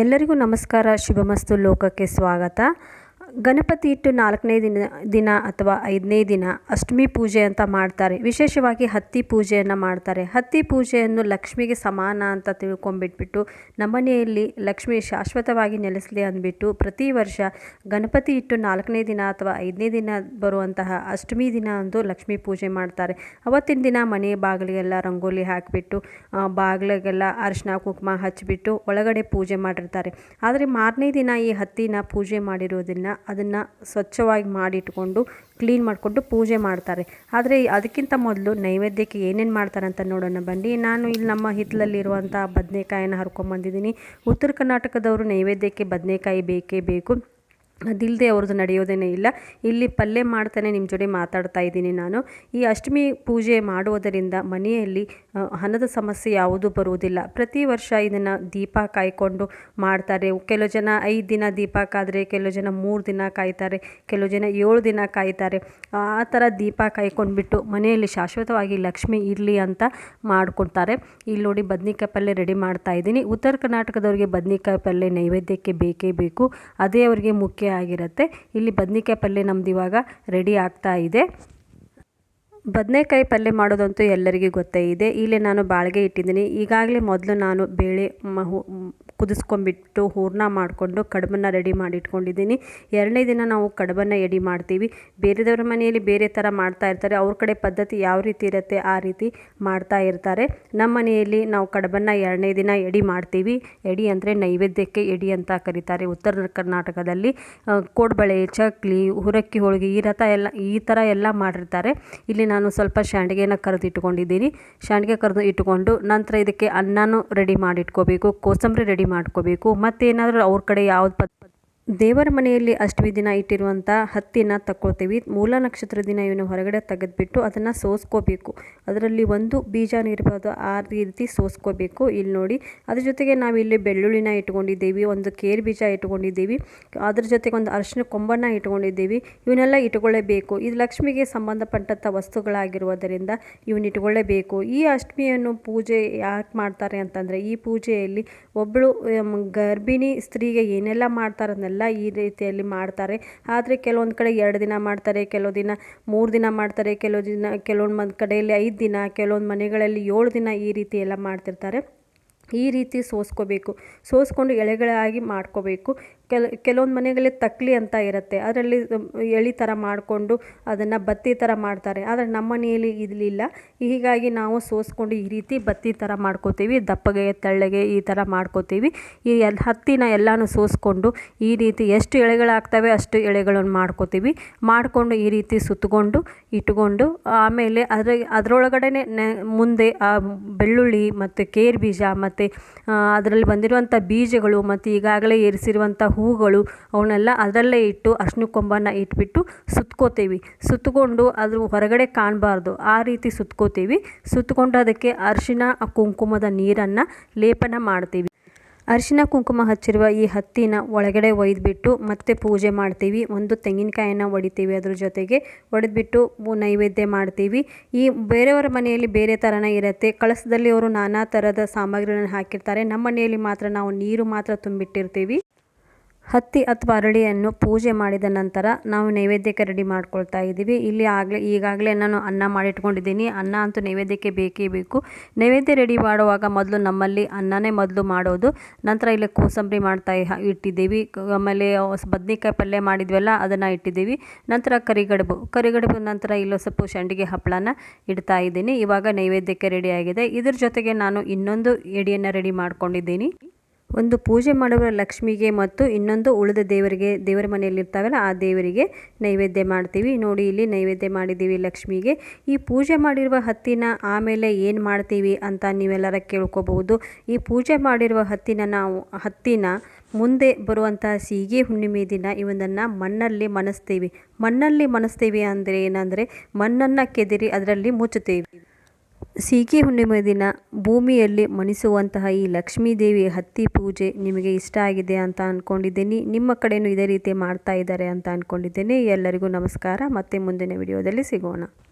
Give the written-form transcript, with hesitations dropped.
ಎಲ್ಲರಿಗೂ ನಮಸ್ಕಾರ. ಶುಭಮಸ್ತು ಲೋಕಕ್ಕೆ ಸ್ವಾಗತ. ಗಣಪತಿ ಇಟ್ಟು 4ನೇ ದಿನ ಅಥವಾ 5ನೇ ದಿನ ಅಷ್ಟಮಿ ಪೂಜೆ ಅಂತ ಮಾಡ್ತಾರೆ. ವಿಶೇಷವಾಗಿ ಹತ್ತಿ ಪೂಜೆಯನ್ನು ಮಾಡ್ತಾರೆ. ಹತ್ತಿ ಪೂಜೆಯನ್ನು ಲಕ್ಷ್ಮಿಗೆ ಸಮಾನ ಅಂತ ತಿಳ್ಕೊಂಡ್ಬಿಟ್ಬಿಟ್ಟು ನಮ್ಮನೆಯಲ್ಲಿ ಲಕ್ಷ್ಮಿ ಶಾಶ್ವತವಾಗಿ ನೆಲೆಸಲಿ ಅಂದ್ಬಿಟ್ಟು ಪ್ರತಿ ವರ್ಷ ಗಣಪತಿ ಇಟ್ಟು 4ನೇ ದಿನ ಅಥವಾ 5ನೇ ದಿನ ಬರುವಂತಹ ಅಷ್ಟಮಿ ದಿನ ಅಂದು ಲಕ್ಷ್ಮಿ ಪೂಜೆ ಮಾಡ್ತಾರೆ. ಅವತ್ತಿನ ದಿನ ಮನೆ ಬಾಗಿಲಿಗೆಲ್ಲ ರಂಗೋಲಿ ಹಾಕಿಬಿಟ್ಟು ಬಾಗಿಲಿಗೆಲ್ಲ ಅರಿಶಿನ ಕುಂಕುಮ ಹಚ್ಚಿಬಿಟ್ಟು ಒಳಗಡೆ ಪೂಜೆ ಮಾಡಿರ್ತಾರೆ. ಆದರೆ ಮಾರನೇ ದಿನ ಈ ಹತ್ತಿನ ಪೂಜೆ ಮಾಡಿರೋದನ್ನು ಅದನ್ನು ಸ್ವಚ್ಛವಾಗಿ ಮಾಡಿಟ್ಕೊಂಡು ಕ್ಲೀನ್ ಮಾಡಿಕೊಂಡು ಪೂಜೆ ಮಾಡ್ತಾರೆ. ಆದರೆ ಅದಕ್ಕಿಂತ ಮೊದಲು ನೈವೇದ್ಯಕ್ಕೆ ಏನೇನು ಮಾಡ್ತಾರೆ ಅಂತ ನೋಡೋಣ ಬನ್ನಿ. ನಾನು ಇಲ್ಲಿ ನಮ್ಮ ಹಿತ್ತಲಲ್ಲಿರುವಂಥ ಬದನೆಕಾಯನ್ನು ಹರ್ಕೊಂಬಂದಿದ್ದೀನಿ. ಉತ್ತರ ಕರ್ನಾಟಕದವರು ನೈವೇದ್ಯಕ್ಕೆ ಬದನೆಕಾಯಿ ಬೇಕೇ ಬೇಕು, ಅದಿಲ್ಲದೆ ಅವ್ರದ್ದು ನಡೆಯೋದೇನೇ ಇಲ್ಲ. ಇಲ್ಲಿ ಪಲ್ಯ ಮಾಡ್ತಾನೆ ನಿಮ್ಮ ಜೊತೆ ಮಾತಾಡ್ತಾ ಇದ್ದೀನಿ ನಾನು. ಈ ಅಷ್ಟಮಿ ಪೂಜೆ ಮಾಡುವುದರಿಂದ ಮನೆಯಲ್ಲಿ ಹಣದ ಸಮಸ್ಯೆ ಯಾವುದೂ ಬರುವುದಿಲ್ಲ. ಪ್ರತಿ ವರ್ಷ ಇದನ್ನು ದೀಪ ಕಾಯ್ಕೊಂಡು ಮಾಡ್ತಾರೆ. ಕೆಲವು ಜನ 5 ದಿನ ದೀಪ ಕಾದರೆ, ಕೆಲವು ಜನ 3 ದಿನ ಕಾಯ್ತಾರೆ, ಕೆಲವು ಜನ 7 ದಿನ ಕಾಯ್ತಾರೆ. ಆ ಥರ ದೀಪ ಕಾಯ್ಕೊಂಡ್ಬಿಟ್ಟು ಮನೆಯಲ್ಲಿ ಶಾಶ್ವತವಾಗಿ ಲಕ್ಷ್ಮಿ ಇರಲಿ ಅಂತ ಮಾಡ್ಕೊಳ್ತಾರೆ. ಇಲ್ಲಿ ನೋಡಿ ಬದ್ನಿಕಾಯಿ ಪಲ್ಯ ರೆಡಿ ಮಾಡ್ತಾ ಇದ್ದೀನಿ. ಉತ್ತರ ಕರ್ನಾಟಕದವ್ರಿಗೆ ಬದ್ನಿಕಾಯಿ ಪಲ್ಯ ನೈವೇದ್ಯಕ್ಕೆ ಬೇಕೇ ಬೇಕು, ಅದೇ ಅವರಿಗೆ ಮುಖ್ಯ ಆಗಿರುತ್ತೆ. ಇಲ್ಲಿ ಬದನೆಕಾಯಿ ಪಲ್ಯ ನಮ್ದು ಇವಾಗ ರೆಡಿ ಆಗ್ತಾ ಇದೆ. ಬದನೆಕಾಯಿ ಪಲ್ಯ ಮಾಡೋದಂತೂ ಎಲ್ಲರಿಗೂ ಗೊತ್ತೇ ಇದೆ. ಇಲ್ಲಿ ನಾನು ಬಾಳಿಗೆ ಇಟ್ಟಿದ್ದೀನಿ. ಈಗಾಗಲೇ ಮೊದಲು ನಾನು ಬೇಳೆ ಕುದಿಸ್ಕೊಂಡ್ಬಿಟ್ಟು ಹೂರಣ ಮಾಡಿಕೊಂಡು ಕಡುಬನ್ನು ರೆಡಿ ಮಾಡಿ ಇಟ್ಕೊಂಡಿದ್ದೀನಿ. 2ನೇ ದಿನ ನಾವು ಕಡುಬನ್ನು ಎಡೆ ಮಾಡ್ತೀವಿ. ಬೇರೆದವ್ರ ಮನೆಯಲ್ಲಿ ಬೇರೆ ಥರ ಮಾಡ್ತಾ ಇರ್ತಾರೆ. ಅವ್ರ ಕಡೆ ಪದ್ಧತಿ ಯಾವ ರೀತಿ ಇರುತ್ತೆ ಆ ರೀತಿ ಮಾಡ್ತಾ ಇರ್ತಾರೆ. ನಮ್ಮ ಮನೆಯಲ್ಲಿ ನಾವು ಕಡುಬನ್ನು 2ನೇ ದಿನ ಎಡೆ ಮಾಡ್ತೀವಿ. ಎಡೆ ಅಂದರೆ ನೈವೇದ್ಯಕ್ಕೆ ಎಡೆ ಅಂತ ಕರೀತಾರೆ ಉತ್ತರ ಕರ್ನಾಟಕದಲ್ಲಿ. ಕೋಡ್ಬಳೆ, ಚಕ್ಲಿ, ಹುರಕ್ಕಿ ಹೋಳಿಗೆ ಈ ಥರ ಎಲ್ಲ ಮಾಡಿರ್ತಾರೆ. ಇಲ್ಲಿ ನಾನು ಸ್ವಲ್ಪ ಶಾಂಡಿಗೆನ ಕರೆದಿಟ್ಕೊಂಡಿದ್ದೀನಿ. ಶಾಂಡಿಗೆ ಕರೆದು ಇಟ್ಕೊಂಡು ನಂತರ ಇದಕ್ಕೆ ಅನ್ನನೂ ರೆಡಿ ಮಾಡಿ ಇಟ್ಕೋಬೇಕು, ಕೋಸಂಬರಿ ರೆಡಿ ಮಾಡ್ಕೋಬೇಕು. ಮತ್ತೇನಾದರೂ ಅವ್ರ ಕಡೆ ಯಾವ್ದು ದೇವರ ಮನೆಯಲ್ಲಿ ಅಷ್ಟಮಿ ದಿನ ಇಟ್ಟಿರುವಂಥ ಹತ್ತಿನ ತಗೊಳ್ತೀವಿ. ಮೂಲ ನಕ್ಷತ್ರ ದಿನ ಇವನು ಹೊರಗಡೆ ತೆಗೆದುಬಿಟ್ಟು ಅದನ್ನು ಸೋಸ್ಕೋಬೇಕು. ಅದರಲ್ಲಿ ಒಂದು ಬೀಜನೂ ಇರ್ಬೋದು, ಆ ರೀತಿ ಸೋಸ್ಕೋಬೇಕು. ಇಲ್ಲಿ ನೋಡಿ, ಅದ್ರ ಜೊತೆಗೆ ನಾವಿಲ್ಲಿ ಬೆಳ್ಳುಳ್ಳಿನ ಇಟ್ಕೊಂಡಿದ್ದೀವಿ, ಒಂದು ಕೇರ್ ಬೀಜ ಇಟ್ಕೊಂಡಿದ್ದೀವಿ, ಅದ್ರ ಜೊತೆಗೆ ಒಂದು ಅರಿಶಿನ ಕೊಂಬನ್ನು ಇಟ್ಕೊಂಡಿದ್ದೀವಿ. ಇವನ್ನೆಲ್ಲ ಇಟ್ಕೊಳ್ಳೇಬೇಕು. ಇದು ಲಕ್ಷ್ಮಿಗೆ ಸಂಬಂಧಪಟ್ಟಂಥ ವಸ್ತುಗಳಾಗಿರುವುದರಿಂದ ಇವನ್ನ ಇಟ್ಕೊಳ್ಳೇಬೇಕು. ಈ ಅಷ್ಟಮಿಯನ್ನು ಪೂಜೆ ಯಾಕೆ ಮಾಡ್ತಾರೆ ಅಂತಂದರೆ, ಈ ಪೂಜೆಯಲ್ಲಿ ಒಬ್ಬಳು ಗರ್ಭಿಣಿ ಸ್ತ್ರೀಗೆ ಏನೆಲ್ಲ ಮಾಡ್ತಾರೆ ಅದನ್ನೆಲ್ಲ ಈ ರೀತಿಯಲ್ಲಿ ಮಾಡ್ತಾರೆ. ಆದರೆ ಕೆಲವೊಂದು ಕಡೆ 2 ದಿನ ಮಾಡ್ತಾರೆ, ಕೆಲವು ದಿನ 3 ದಿನ ಮಾಡ್ತಾರೆ, ಕೆಲವೊಂದು ಕಡೆಯಲ್ಲಿ 5 ದಿನ, ಕೆಲವೊಂದು ಮನೆಗಳಲ್ಲಿ 7 ದಿನ ಈ ರೀತಿ ಎಲ್ಲ ಮಾಡ್ತಿರ್ತಾರೆ. ಈ ರೀತಿ ಸೋಸ್ಕೊಂಡು ಎಳೆಗಳಾಗಿ ಮಾಡ್ಕೋಬೇಕು. ಕೆಲವೊಂದು ಮನೆಗಳಲ್ಲಿ ತಕ್ಕಲಿ ಅಂತ ಇರುತ್ತೆ, ಅದರಲ್ಲಿ ಎಳೆ ಥರ ಮಾಡಿಕೊಂಡು ಅದನ್ನು ಬತ್ತಿ ಥರ ಮಾಡ್ತಾರೆ. ಆದರೆ ನಮ್ಮ ಮನೆಯಲ್ಲಿ ಇರಲಿಲ್ಲ. ಹೀಗಾಗಿ ನಾವು ಸೋಸ್ಕೊಂಡು ಈ ರೀತಿ ಬತ್ತಿ ಥರ ಮಾಡ್ಕೋತೀವಿ. ದಪ್ಪಗೆ ತೆಳ್ಳಗೆ ಈ ಥರ ಮಾಡ್ಕೋತೀವಿ. ಈ ಹತ್ತಿನ ಎಲ್ಲನೂ ಸೋಸ್ಕೊಂಡು ಈ ರೀತಿ ಎಷ್ಟು ಎಳೆಗಳಾಗ್ತವೆ ಅಷ್ಟು ಎಳೆಗಳನ್ನು ಮಾಡ್ಕೋತೀವಿ. ಮಾಡಿಕೊಂಡು ಈ ರೀತಿ ಸುತ್ತಕೊಂಡು ಇಟ್ಕೊಂಡು ಆಮೇಲೆ ಅದರೊಳಗಡೆ ಮುಂದೆ ಬೆಳ್ಳುಳ್ಳಿ ಮತ್ತು ಕೇರ್ ಬೀಜ ಮತ್ತು ಅದರಲ್ಲಿ ಬಂದಿರುವಂಥ ಬೀಜಗಳು ಮತ್ತು ಈಗಾಗಲೇ ಏರಿಸಿರುವಂಥ ಹೂಗಳು ಅವನ್ನೆಲ್ಲ ಅದರಲ್ಲೇ ಇಟ್ಟು ಅರಿಶಿನ ಕೊಂಬನ್ನು ಇಟ್ಬಿಟ್ಟು ಸುತ್ತಕೊಂಡು ಅದು ಹೊರಗಡೆ ಕಾಣಬಾರ್ದು ಆ ರೀತಿ ಸುತ್ತಕೊಂಡು ಅದಕ್ಕೆ ಅರಿಶಿನ ಕುಂಕುಮದ ನೀರನ್ನು ಲೇಪನ ಮಾಡ್ತೀವಿ. ಅರಿಶಿನ ಕುಂಕುಮ ಹಚ್ಚಿರುವ ಈ ಹತ್ತಿನ ಒಳಗಡೆ ಒಯ್ದುಬಿಟ್ಟು ಮತ್ತೆ ಪೂಜೆ ಮಾಡ್ತೀವಿ. ಒಂದು ತೆಂಗಿನಕಾಯನ್ನು ಒಡಿತೀವಿ, ಅದ್ರ ಜೊತೆಗೆ ಒಡೆದ್ಬಿಟ್ಟು ನೈವೇದ್ಯ ಮಾಡ್ತೀವಿ. ಈ ಬೇರೆಯವರ ಮನೆಯಲ್ಲಿ ಬೇರೆ ಥರನೇ ಇರುತ್ತೆ. ಕಳಸದಲ್ಲಿ ಅವರು ನಾನಾ ಥರದ ಸಾಮಗ್ರಿಗಳನ್ನು ಹಾಕಿರ್ತಾರೆ. ನಮ್ಮ ಮನೆಯಲ್ಲಿ ಮಾತ್ರ ನಾವು ನೀರು ಮಾತ್ರ ತುಂಬಿಟ್ಟಿರ್ತೀವಿ. ಹತ್ತಿ ಅಥವಾ ಅರಳಿಯನ್ನು ಪೂಜೆ ಮಾಡಿದ ನಂತರ ನಾವು ನೈವೇದ್ಯಕ್ಕೆ ರೆಡಿ ಮಾಡ್ಕೊಳ್ತಾ ಇದ್ದೀವಿ. ಇಲ್ಲಿ ಈಗಾಗಲೇ ನಾನು ಅನ್ನ ಮಾಡಿಟ್ಕೊಂಡಿದ್ದೀನಿ. ಅನ್ನ ಅಂತೂ ನೈವೇದ್ಯಕ್ಕೆ ಬೇಕೇ ಬೇಕು. ನೈವೇದ್ಯ ರೆಡಿ ಮಾಡುವಾಗ ಮೊದಲು ನಮ್ಮಲ್ಲಿ ಅನ್ನನೇ ಮೊದಲು ಮಾಡೋದು. ನಂತರ ಇಲ್ಲಿ ಕೋಸಂಬರಿ ಇಟ್ಟಿದ್ದೀವಿ. ಆಮೇಲೆ ಬದನೆಕಾಯಿ ಪಲ್ಯ ಮಾಡಿದ್ವಲ್ಲ ಅದನ್ನು ಇಟ್ಟಿದ್ದೀವಿ. ನಂತರ ಕರಿಗಡುಬು ನಂತರ ಇಲ್ಲೂ ಸ್ವಲ್ಪ ಸಂಡಿಗೆ ಹಪ್ಪಳನ ಇಡ್ತಾ ಇದ್ದೀನಿ. ಇವಾಗ ನೈವೇದ್ಯಕ್ಕೆ ರೆಡಿ ಆಗಿದೆ. ಇದ್ರ ಜೊತೆಗೆ ನಾನು ಇನ್ನೊಂದು ಎಡೆಯನ್ನು ರೆಡಿ ಮಾಡ್ಕೊಂಡಿದ್ದೀನಿ. ಒಂದು ಪೂಜೆ ಮಾಡುವ ಲಕ್ಷ್ಮಿಗೆ ಮತ್ತು ಇನ್ನೊಂದು ಉಳಿದ ದೇವರ ಮನೆಯಲ್ಲಿ ಇರ್ತಾವಲ್ಲ ಆ ದೇವರಿಗೆ ನೈವೇದ್ಯ ಮಾಡ್ತೀವಿ. ನೋಡಿ, ಇಲ್ಲಿ ನೈವೇದ್ಯ ಮಾಡಿದ್ದೀವಿ ಲಕ್ಷ್ಮಿಗೆ. ಈ ಪೂಜೆ ಮಾಡಿರುವ ಹತ್ತಿನ ಆಮೇಲೆ ಏನು ಮಾಡ್ತೀವಿ ಅಂತ ನೀವೆಲ್ಲರ ಕೇಳ್ಕೋಬಹುದು. ಈ ಪೂಜೆ ಮಾಡಿರುವ ಹತ್ತಿನ ಮುಂದೆ ಬರುವಂತಹ ಸೀಗೆ ಹುಣ್ಣಿಮೆ ದಿನ ಇವನನ್ನು ಮಣ್ಣಲ್ಲಿ ಮನಸ್ತೀವಿ ಅಂದರೆ ಏನಂದರೆ ಮಣ್ಣನ್ನು ಕೆದರಿ ಅದರಲ್ಲಿ ಮುಚ್ಚುತ್ತೇವೆ. ಸೀಗೆ ಹುಣ್ಣಿಮೆ ದಿನ ಭೂಮಿಯಲ್ಲಿ ಮಣಿಸುವಂತಹ ಈ ಲಕ್ಷ್ಮೀ ದೇವಿ ಹತ್ತಿ ಪೂಜೆ ನಿಮಗೆ ಇಷ್ಟ ಆಗಿದೆ ಅಂತ ಅಂದ್ಕೊಂಡಿದ್ದೀನಿ. ನಿಮ್ಮ ಕಡೆಯೂ ಇದೇ ರೀತಿ ಮಾಡ್ತಾ ಇದ್ದಾರೆ ಅಂತ ಅಂದ್ಕೊಂಡಿದ್ದೇನೆ. ಎಲ್ಲರಿಗೂ ನಮಸ್ಕಾರ. ಮತ್ತೆ ಮುಂದಿನ ವಿಡಿಯೋದಲ್ಲಿ ಸಿಗೋಣ.